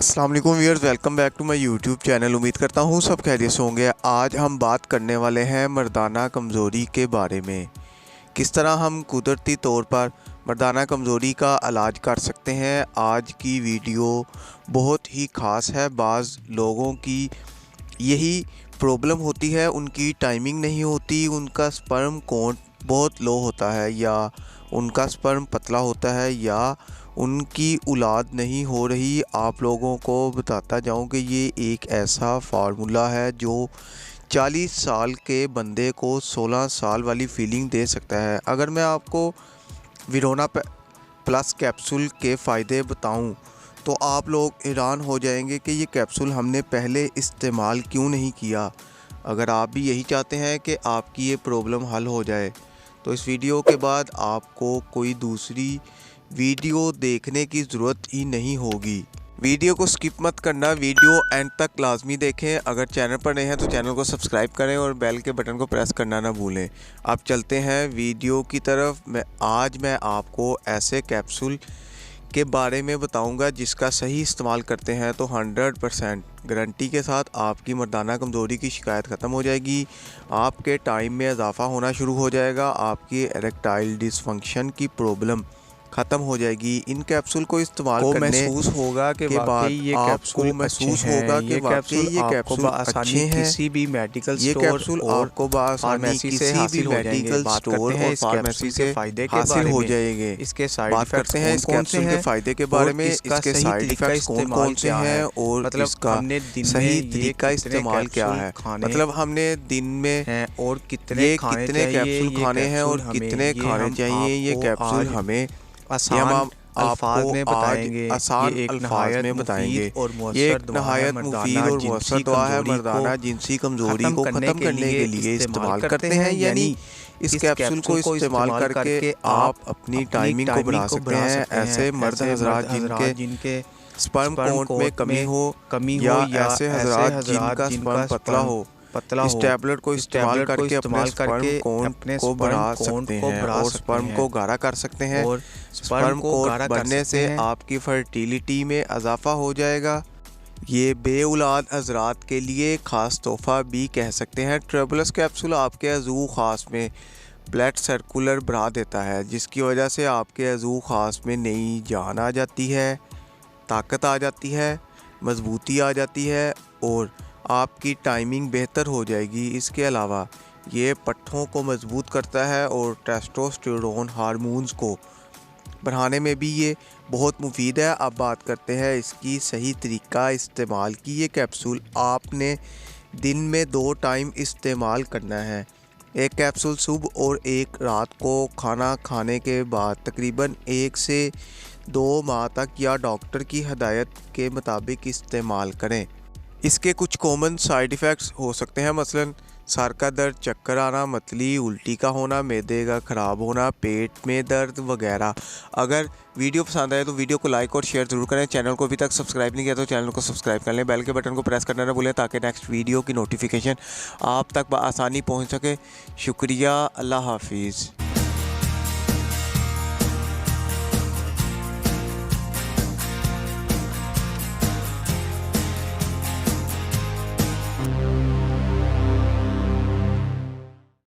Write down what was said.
अस्सलाम वालेकुम viewers, welcome back to my YouTube channel. उम्मीद करता हूँ सब खैरियत से होंगे। आज हम बात करने वाले हैं मर्दाना कमज़ोरी के बारे में। किस तरह हम कुदरती तौर पर मर्दाना कमज़ोरी का इलाज कर सकते हैं। आज की वीडियो बहुत ही ख़ास है। बाज़ लोगों की यही प्रॉब्लम होती है, उनकी टाइमिंग नहीं होती, उनका स्पर्म काउंट बहुत लो होता है, या उनका स्पर्म पतला होता है, या उनकी औलाद नहीं हो रही। आप लोगों को बताता जाऊं कि ये एक ऐसा फार्मूला है जो 40 साल के बंदे को 16 साल वाली फीलिंग दे सकता है। अगर मैं आपको विरोना प्लस कैप्सूल के फ़ायदे बताऊं तो आप लोग हैरान हो जाएंगे कि ये कैप्सूल हमने पहले इस्तेमाल क्यों नहीं किया। अगर आप भी यही चाहते हैं कि आपकी ये प्रॉब्लम हल हो जाए तो इस वीडियो के बाद आपको कोई दूसरी वीडियो देखने की ज़रूरत ही नहीं होगी। वीडियो को स्किप मत करना, वीडियो एंड तक लाजमी देखें। अगर चैनल पर नए हैं तो चैनल को सब्सक्राइब करें और बेल के बटन को प्रेस करना ना भूलें। अब चलते हैं वीडियो की तरफ। आज मैं आपको ऐसे कैप्सूल के बारे में बताऊंगा जिसका सही इस्तेमाल करते हैं तो 100% गारंटी के साथ आपकी मर्दाना कमज़ोरी की शिकायत ख़त्म हो जाएगी। आपके टाइम में इजाफा होना शुरू हो जाएगा। आपकी इरेक्टाइल डिसफंक्शन की प्रॉब्लम ख़त्म हो जाएगी। इन कैप्सूल को इस्तेमाल करने महसूस होगा कि वाकई ये आपको महसूस होगा कि वाकई ये कैप्सूल अच्छे हैं। किसी भी मेडिकल ये स्टोर कैप्सूल आपको बआसानी किसी भी मेडिकल स्टोर और फार्मेसी से हासिल हो जाएंगे। इसके साइड बात करते हैं इस कैप्सूल के फ़ायदे के बारे में, इसके साइड इफ़ेक्ट्स कौन कौन से हैं और मतलब इसका सही तरीका इस्तेमाल क्या है। मतलब हमने दिन में और कितने कैप्सूल खाने हैं और कितने खाने चाहिए। ये कैप्सूल हमें आसान अल्फाज में बताएंगे। आसान अल्फाज में बताएंगे। ये एक नहायत मुफीद और मुअस्सर दवा है। मर्दाना जिनसी कमज़ोरी को ख़त्म करने के लिए इस्तेमाल करते हैं। यानी इस कैप्सूल को इस्तेमाल करके आप अपनी टाइमिंग को बढ़ा सकते हैं। ऐसे मर्द हज़रात जिनके स्पर्म काउंट में कमी हो या ऐसे हज़रात जिनका स्पर्म पतला हो, इस टैबलेट को इस्तेमाल करके अपने स्पर्म काउंट को बढ़ा सकते हैं और स्पर्म को गाढ़ा कर सकते हैं। और स्पर्म काउंट बढ़ने से आपकी फर्टिलिटी में इजाफा हो जाएगा। ये बेऔलाद हज़रात के लिए ख़ास तोहफ़ा भी कह सकते हैं। ट्रेबलस कैप्सूल आपके अज़ू ख़ास में ब्लड सर्कुलर बढ़ा देता है, जिसकी वजह से आपके अज़ू ख़ास में नई जान आ जाती है, ताकत आ जाती है, मजबूती आ जाती है और आपकी टाइमिंग बेहतर हो जाएगी। इसके अलावा ये पट्ठों को मजबूत करता है और टेस्टोस्टेरोन हार्मोन्स को बढ़ाने में भी ये बहुत मुफीद है। अब बात करते हैं इसकी सही तरीका इस्तेमाल की। ये कैप्सूल आपने दिन में 2 टाइम इस्तेमाल करना है। एक कैप्सूल सुबह और एक रात को खाना खाने के बाद तकरीबन 1 से 2 माह तक, या डॉक्टर की हदायत के मुताबिक इस्तेमाल करें। इसके कुछ कॉमन साइड इफ़ेक्ट्स हो सकते हैं, मसलन सर का दर्द, चक्कर आना, मतली, उल्टी का होना, मैदे का ख़राब होना, पेट में दर्द वगैरह। अगर वीडियो पसंद आए तो वीडियो को लाइक और शेयर ज़रूर करें। चैनल को अभी तक सब्सक्राइब नहीं किया तो चैनल को सब्सक्राइब कर लें। बेल के बटन को प्रेस करना ना भूलें ताकि नेक्स्ट वीडियो की नोटिफिकेशन आप तक बआसानी पहुँच सके। शुक्रिया, अल्लाह हाफिज़।